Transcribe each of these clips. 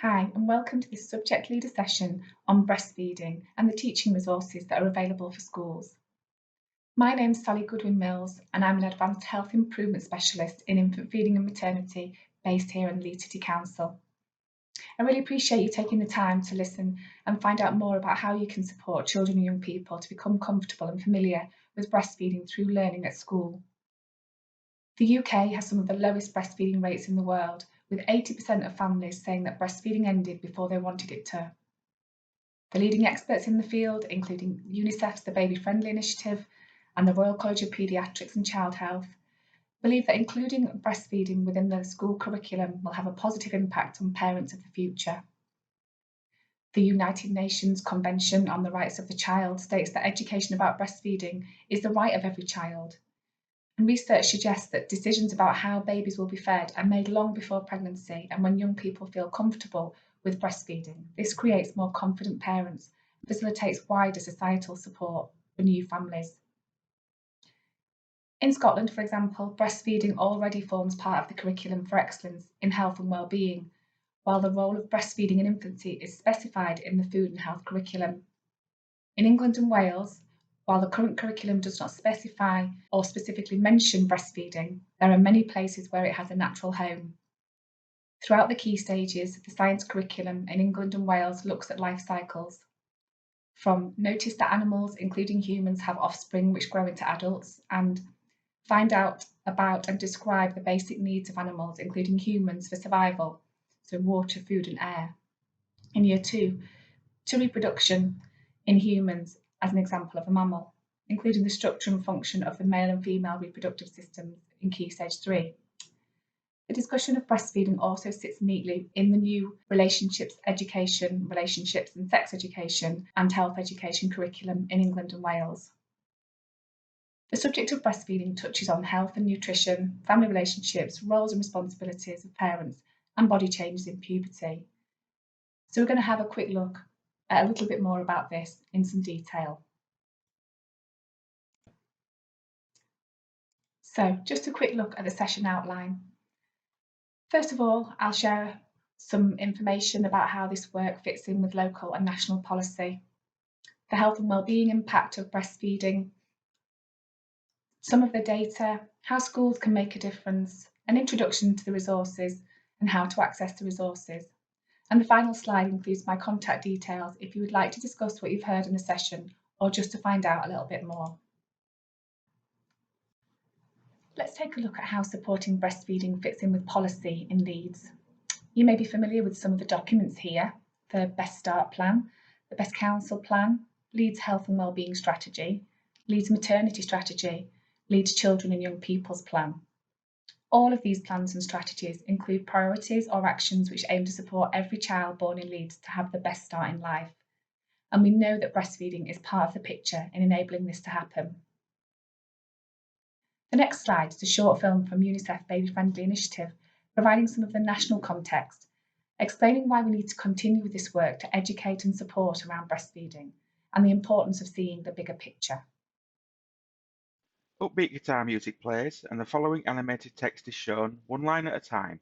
Hi, and welcome to this subject leader session on breastfeeding and the teaching resources that are available for schools. My name's Sally Goodwin-Mills, and I'm an Advanced Health Improvement Specialist in Infant Feeding and Maternity based here in Leeds City Council. I really appreciate you taking the time to listen and find out more about how you can support children and young people to become comfortable and familiar with breastfeeding through learning at school. The UK has some of the lowest breastfeeding rates in the world, with 80% of families saying that breastfeeding ended before they wanted it to. The leading experts in the field, including UNICEF's The Baby Friendly Initiative and the Royal College of Paediatrics and Child Health, believe that including breastfeeding within the school curriculum will have a positive impact on parents of the future. The United Nations Convention on the Rights of the Child states that education about breastfeeding is the right of every child. And research suggests that decisions about how babies will be fed are made long before pregnancy and when young people feel comfortable with breastfeeding. This creates more confident parents and facilitates wider societal support for new families. In Scotland, for example, breastfeeding already forms part of the curriculum for excellence in health and wellbeing, while the role of breastfeeding in infancy is specified in the food and health curriculum. In England and Wales, while the current curriculum does not specify or specifically mention breastfeeding, there are many places where it has a natural home. Throughout the key stages, the science curriculum in England and Wales looks at life cycles. From notice that animals, including humans, have offspring which grow into adults, and find out about and describe the basic needs of animals, including humans, for survival, so water, food and air. In year 2, to reproduction in humans, as an example of a mammal, including the structure and function of the male and female reproductive systems in Key Stage 3. The discussion of breastfeeding also sits neatly in the new relationships and sex education and health education curriculum in England and Wales. The subject of breastfeeding touches on health and nutrition, family relationships, roles and responsibilities of parents, and body changes in puberty. So we're going to have a quick look a little bit more about this in some detail. So just a quick look at the session outline. First of all, I'll share some information about how this work fits in with local and national policy, the health and wellbeing impact of breastfeeding, some of the data, how schools can make a difference, an introduction to the resources and how to access the resources. And the final slide includes my contact details if you would like to discuss what you've heard in the session or just to find out a little bit more. Let's take a look at how supporting breastfeeding fits in with policy in Leeds. You may be familiar with some of the documents here: the Best Start Plan, the Best Council Plan, Leeds Health and Wellbeing Strategy, Leeds Maternity Strategy, Leeds Children and Young People's Plan. All of these plans and strategies include priorities or actions which aim to support every child born in Leeds to have the best start in life. And we know that breastfeeding is part of the picture in enabling this to happen. The next slide is a short film from UNICEF Baby Friendly Initiative, providing some of the national context, explaining why we need to continue with this work to educate and support around breastfeeding and the importance of seeing the bigger picture. Upbeat guitar music plays and the following animated text is shown one line at a time.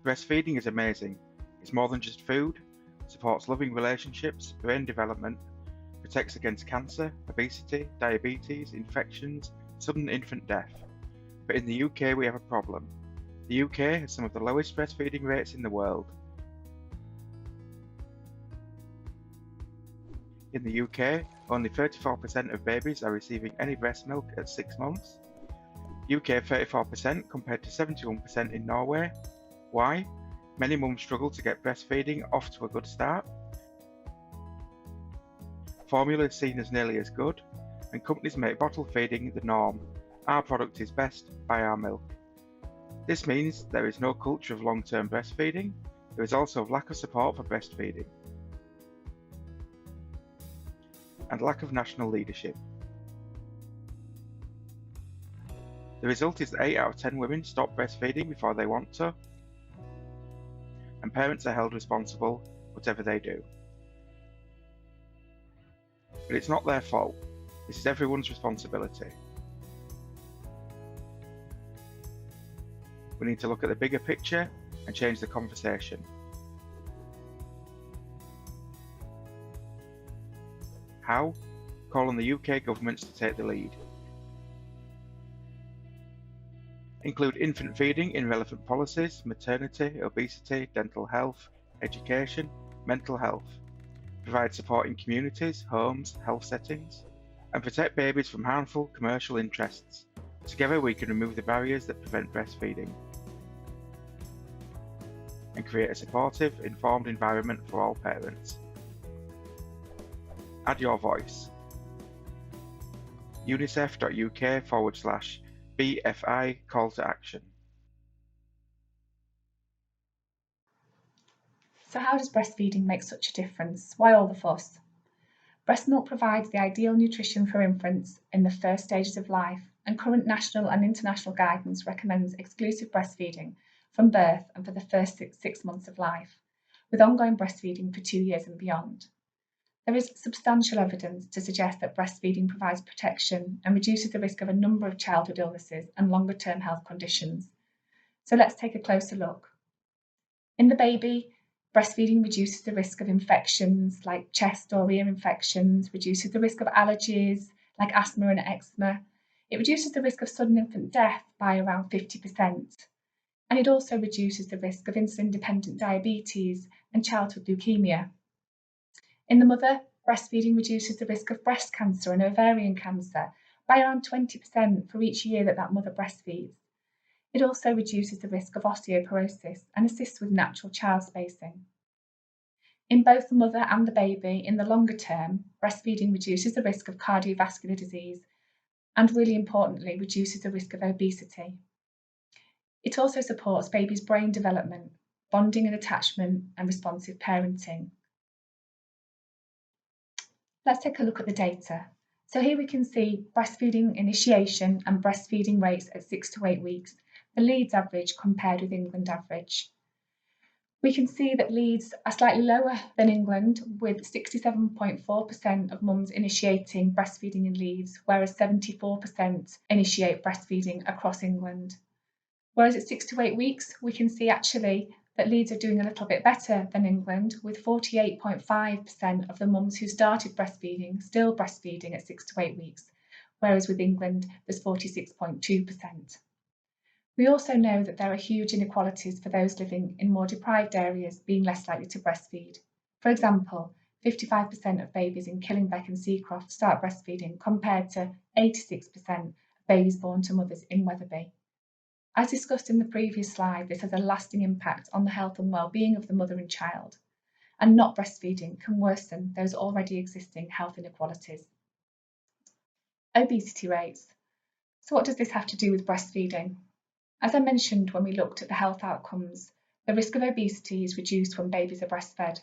Breastfeeding is amazing. It's more than just food, supports loving relationships, brain development, protects against cancer, obesity, diabetes, infections, sudden infant death. But in the UK we have a problem. The UK has some of the lowest breastfeeding rates in the world. In the UK, only 34% of babies are receiving any breast milk at 6 months. UK 34% compared to 71% in Norway. Why? Many mums struggle to get breastfeeding off to a good start. Formula is seen as nearly as good, and companies make bottle feeding the norm. Our product is best, buy our milk. This means there is no culture of long-term breastfeeding. There is also a lack of support for breastfeeding and lack of national leadership. The result is that 8 out of 10 women stop breastfeeding before they want to, and parents are held responsible whatever they do. But it's not their fault. This is everyone's responsibility. We need to look at the bigger picture and change the conversation. How? Call on the UK governments to take the lead. Include infant feeding in relevant policies, maternity, obesity, dental health, education, mental health. Provide support in communities, homes, health settings, and protect babies from harmful commercial interests. Together we can remove the barriers that prevent breastfeeding and create a supportive, informed environment for all parents. Add your voice. unicef.uk/BFI call to action. So how does breastfeeding make such a difference? Why all the fuss? Breast milk provides the ideal nutrition for infants in the first stages of life, and current national and international guidance recommends exclusive breastfeeding from birth and for the first six months of life, with ongoing breastfeeding for 2 years and beyond. There is substantial evidence to suggest that breastfeeding provides protection and reduces the risk of a number of childhood illnesses and longer-term health conditions. So let's take a closer look. In the baby, breastfeeding reduces the risk of infections like chest or ear infections, reduces the risk of allergies like asthma and eczema. It reduces the risk of sudden infant death by around 50%. And it also reduces the risk of insulin-dependent diabetes and childhood leukemia. In the mother, breastfeeding reduces the risk of breast cancer and ovarian cancer by around 20% for each year that mother breastfeeds. It also reduces the risk of osteoporosis and assists with natural child spacing. In both the mother and the baby, in the longer term, breastfeeding reduces the risk of cardiovascular disease and, really importantly, reduces the risk of obesity. It also supports baby's brain development, bonding and attachment, and responsive parenting. Let's take a look at the data. So here we can see breastfeeding initiation and breastfeeding rates at 6 to 8 weeks, the Leeds average compared with England average. We can see that Leeds are slightly lower than England, with 67.4% of mums initiating breastfeeding in Leeds, whereas 74% initiate breastfeeding across England. Whereas at 6 to 8 weeks, we can see actually that Leeds are doing a little bit better than England, with 48.5% of the mums who started breastfeeding still breastfeeding at 6 to 8 weeks, whereas with England there's 46.2%. We also know that there are huge inequalities for those living in more deprived areas being less likely to breastfeed. For example, 55% of babies in Killingbeck and Seacroft start breastfeeding compared to 86% of babies born to mothers in Wetherby. As discussed in the previous slide, this has a lasting impact on the health and well-being of the mother and child, and not breastfeeding can worsen those already existing health inequalities. Obesity rates. So what does this have to do with breastfeeding? As I mentioned when we looked at the health outcomes, the risk of obesity is reduced when babies are breastfed.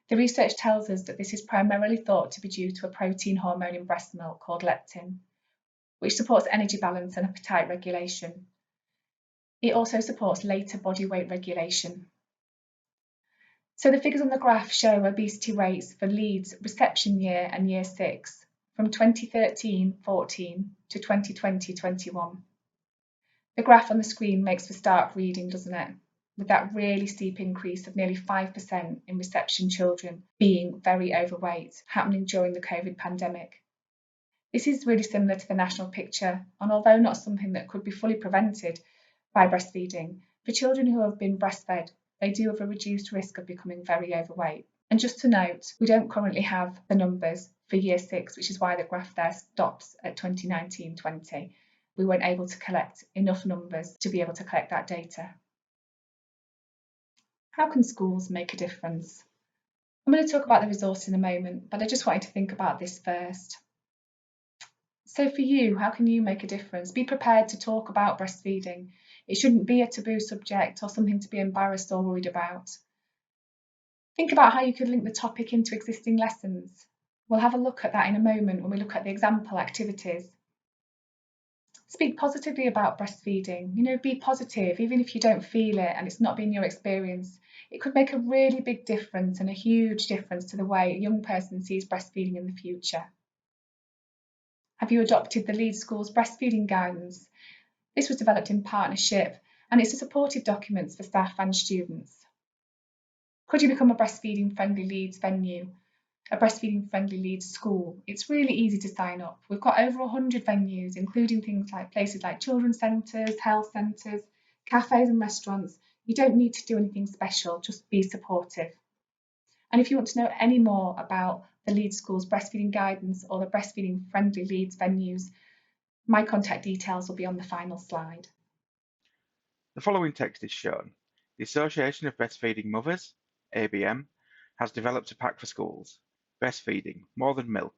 The research tells us that this is primarily thought to be due to a protein hormone in breast milk called leptin, which supports energy balance and appetite regulation. It also supports later body weight regulation. So the figures on the graph show obesity rates for Leeds reception year and year 6 from 2013-14 to 2020-21. The graph on the screen makes for stark reading, doesn't it? With that really steep increase of nearly 5% in reception children being very overweight, happening during the COVID pandemic. This is really similar to the national picture, and although not something that could be fully prevented by breastfeeding, for children who have been breastfed, they do have a reduced risk of becoming very overweight. And just to note, we don't currently have the numbers for year 6, which is why the graph there stops at 2019-20. We weren't able to collect enough numbers to be able to collect that data. How can schools make a difference? I'm going to talk about the resource in a moment, but I just wanted to think about this first. So for you, how can you make a difference? Be prepared to talk about breastfeeding. It shouldn't be a taboo subject or something to be embarrassed or worried about. Think about how you could link the topic into existing lessons. We'll have a look at that in a moment when we look at the example activities. Speak positively about breastfeeding. Be positive, even if you don't feel it and it's not been your experience. It could make a really big difference and a huge difference to the way a young person sees breastfeeding in the future. Have you adopted the Leeds School's breastfeeding guidance? This was developed in partnership and it's a supportive document for staff and students. Could you become a breastfeeding friendly Leeds venue? a breastfeeding friendly lead school, it's really easy to sign up. We've got over 100 venues, including things like places like children's centres, health centres, cafes and restaurants. You don't need to do anything special, just be supportive. And if you want to know any more about the Leeds School's breastfeeding guidance or the breastfeeding friendly Leeds venues, my contact details will be on the final slide. The following text is shown. The Association of Breastfeeding Mothers, ABM, has developed a pack for schools. Breastfeeding, more than milk.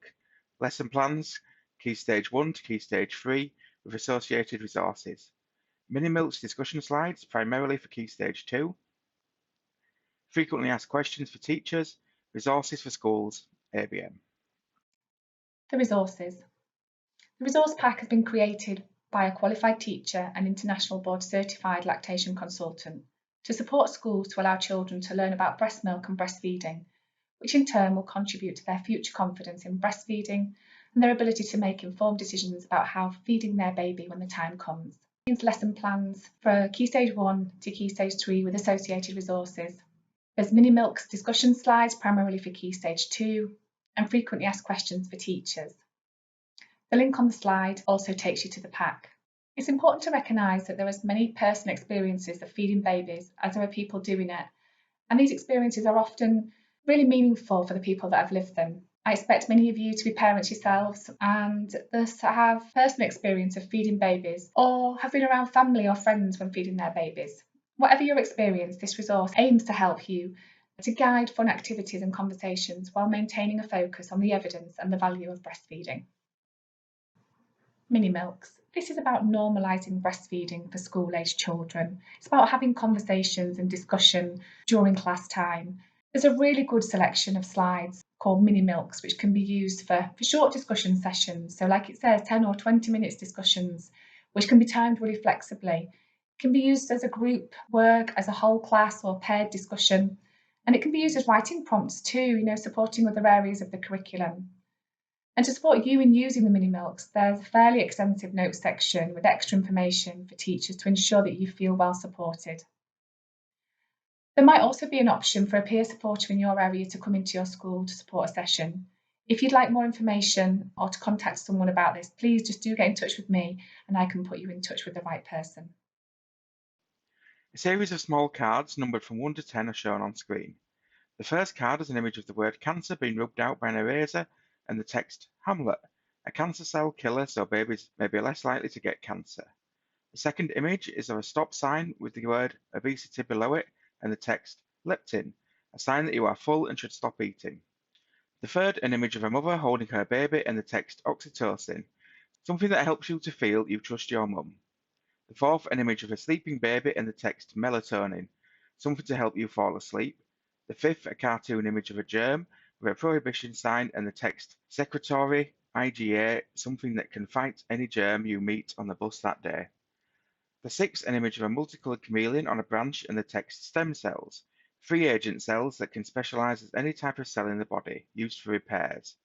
Lesson plans, Key Stage 1 to Key Stage 3, with associated resources. Mini-Milk's discussion slides, primarily for Key Stage 2. Frequently asked questions for teachers, resources for schools, ABM. The resources. The resource pack has been created by a qualified teacher and international board certified lactation consultant to support schools to allow children to learn about breast milk and breastfeeding, which in turn will contribute to their future confidence in breastfeeding and their ability to make informed decisions about how feeding their baby when the time comes. Lesson plans for Key Stage 1 to Key Stage 3 with associated resources. There's Mini-Milk's discussion slides, primarily for Key Stage 2, and frequently asked questions for teachers. The link on the slide also takes you to the pack. It's important to recognise that there are as many personal experiences of feeding babies as there are people doing it, and these experiences are often really meaningful for the people that have lived them. I expect many of you to be parents yourselves and thus have personal experience of feeding babies or have been around family or friends when feeding their babies. Whatever your experience, this resource aims to help you to guide fun activities and conversations while maintaining a focus on the evidence and the value of breastfeeding. Mini-Milks. This is about normalising breastfeeding for school-aged children. It's about having conversations and discussion during class time. There's a really good selection of slides called Mini-Milks, which can be used for short discussion sessions. So like it says, 10 or 20 minutes discussions, which can be timed really flexibly. It can be used as a group work, as a whole class or paired discussion. And it can be used as writing prompts too, supporting other areas of the curriculum. And to support you in using the Mini-Milks, there's a fairly extensive notes section with extra information for teachers to ensure that you feel well supported. There might also be an option for a peer supporter in your area to come into your school to support a session. If you'd like more information or to contact someone about this, please just do get in touch with me and I can put you in touch with the right person. A series of small cards numbered from 1 to 10 are shown on screen. The first card is an image of the word cancer being rubbed out by an eraser and the text Hamlet, a cancer cell killer so babies may be less likely to get cancer. The second image is of a stop sign with the word obesity below it and the text leptin, a sign that you are full and should stop eating. The third, an image of a mother holding her baby and the text oxytocin, something that helps you to feel you trust your mum. The fourth, an image of a sleeping baby and the text melatonin, something to help you fall asleep. The fifth, a cartoon image of a germ with a prohibition sign and the text Secretary IgA, something that can fight any germ you meet on the bus that day. The sixth, an image of a multicolored chameleon on a branch and the text stem cells, free agent cells that can specialize as any type of cell in the body, used for repairs.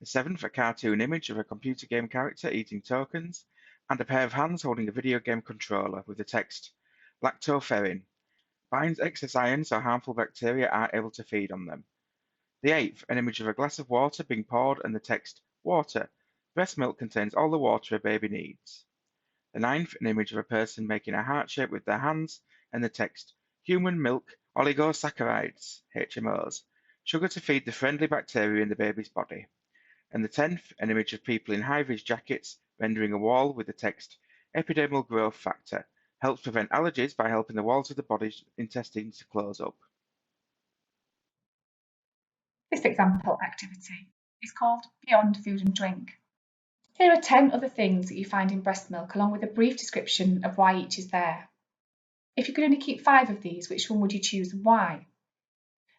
The seventh, a cartoon image of a computer game character eating tokens, and a pair of hands holding a video game controller with the text lactoferrin, binds excess iron so harmful bacteria aren't able to feed on them. The eighth, an image of a glass of water being poured and the text water. Breast milk contains all the water a baby needs. The ninth, an image of a person making a heart shape with their hands and the text human milk oligosaccharides, HMOs, sugar to feed the friendly bacteria in the baby's body. And the 10th, an image of people in high-vis jackets rendering a wall with the text epidermal growth factor, helps prevent allergies by helping the walls of the body's intestines to close up. This example activity is called Beyond Food and Drink. Here are 10 other things that you find in breast milk, along with a brief description of why each is there. If you could only keep 5 of these, which one would you choose and why?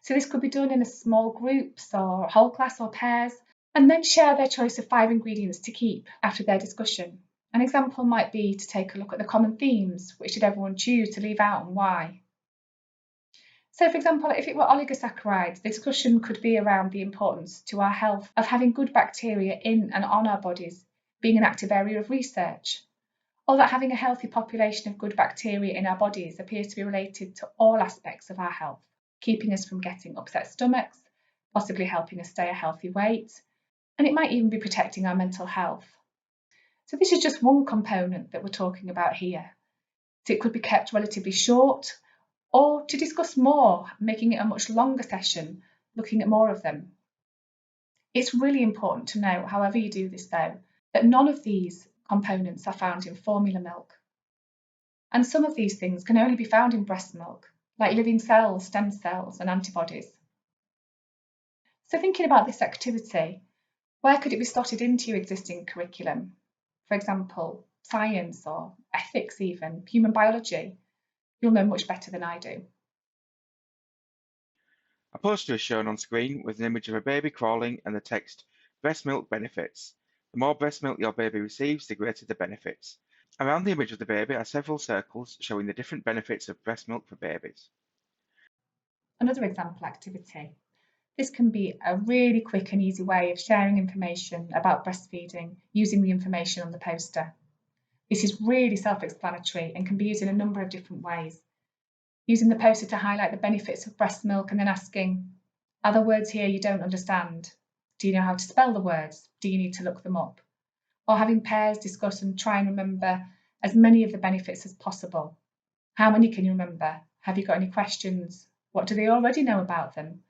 So this could be done in a small groups or whole class or pairs, and then share their choice of 5 ingredients to keep after their discussion. An example might be to take a look at the common themes, which did everyone choose to leave out and why? So for example, if it were oligosaccharides, the discussion could be around the importance to our health of having good bacteria in and on our bodies, being an active area of research, or that having a healthy population of good bacteria in our bodies appears to be related to all aspects of our health, keeping us from getting upset stomachs, possibly helping us stay a healthy weight, and it might even be protecting our mental health. So this is just one component that we're talking about here. So it could be kept relatively short, or to discuss more, making it a much longer session, looking at more of them. It's really important to note, however you do this though, that none of these components are found in formula milk. And some of these things can only be found in breast milk, like living cells, stem cells, and antibodies. So thinking about this activity, where could it be slotted into your existing curriculum? For example, science or ethics even, human biology. You'll know much better than I do. A poster is shown on screen with an image of a baby crawling and the text, "Breast milk benefits. The more breast milk your baby receives, the greater the benefits." Around the image of the baby are several circles showing the different benefits of breast milk for babies. Another example activity. This can be a really quick and easy way of sharing information about breastfeeding using the information on the poster. This is really self-explanatory and can be used in a number of different ways. Using the poster to highlight the benefits of breast milk and then asking, are there words here you don't understand? Do you know how to spell the words? Do you need to look them up? Or having pairs discuss and try and remember as many of the benefits as possible. How many can you remember? Have you got any questions? What do they already know about them?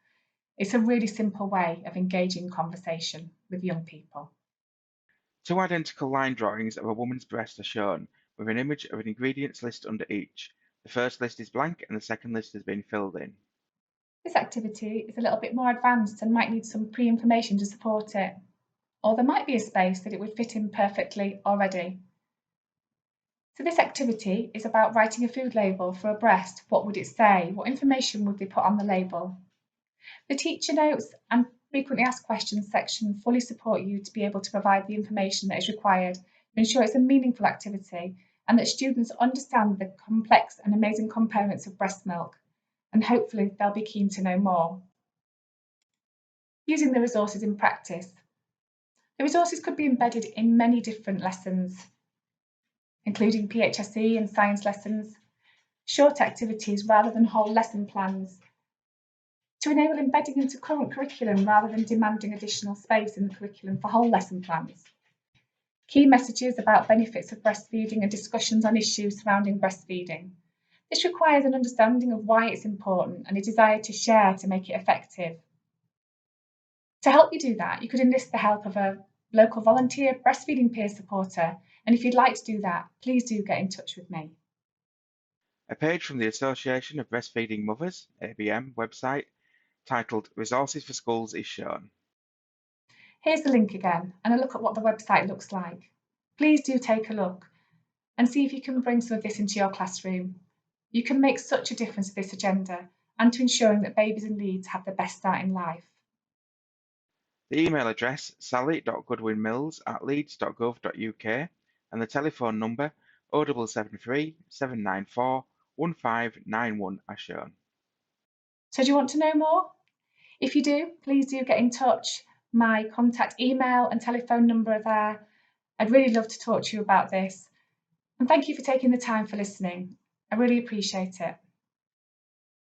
It's a really simple way of engaging conversation with young people. Two identical line drawings of a woman's breast are shown, with an image of an ingredients list under each. The first list is blank and the second list has been filled in. This activity is a little bit more advanced and might need some pre-information to support it, or there might be a space that it would fit in perfectly already. So this activity is about writing a food label for a breast. What would it say? What information would be put on the label? The teacher notes and frequently asked questions section fully support you to be able to provide the information that is required to ensure it's a meaningful activity and that students understand the complex and amazing components of breast milk, and hopefully they'll be keen to know more. Using the resources in practice. The resources could be embedded in many different lessons, including PHSE and science lessons, short activities rather than whole lesson plans, to enable embedding into current curriculum rather than demanding additional space in the curriculum for whole lesson plans. Key messages about benefits of breastfeeding and discussions on issues surrounding breastfeeding. This requires an understanding of why it's important and a desire to share to make it effective. To help you do that, you could enlist the help of a local volunteer breastfeeding peer supporter, and if you'd like to do that, please do get in touch with me. A page from the Association of Breastfeeding Mothers, ABM, website titled Resources for Schools is shown. Here's the link again and a look at what the website looks like. Please do take a look and see if you can bring some of this into your classroom. You can make such a difference to this agenda and to ensuring that babies in Leeds have the best start in life. The email address sally.goodwinmills@leeds.gov.uk and the telephone number 0773 794 1591 are shown. So do you want to know more? If you do, please do get in touch. My contact email and telephone number are there. I'd really love to talk to you about this. And thank you for taking the time for listening. I really appreciate it.